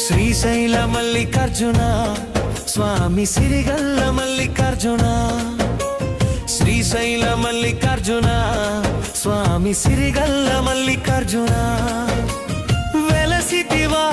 Srisaila Mallikarjuna Swamy సిరిగల్ల Mallikarjuna Srisaila Mallikarjuna Swamy సిరిగల్ల Mallikarjuna వెలసితివా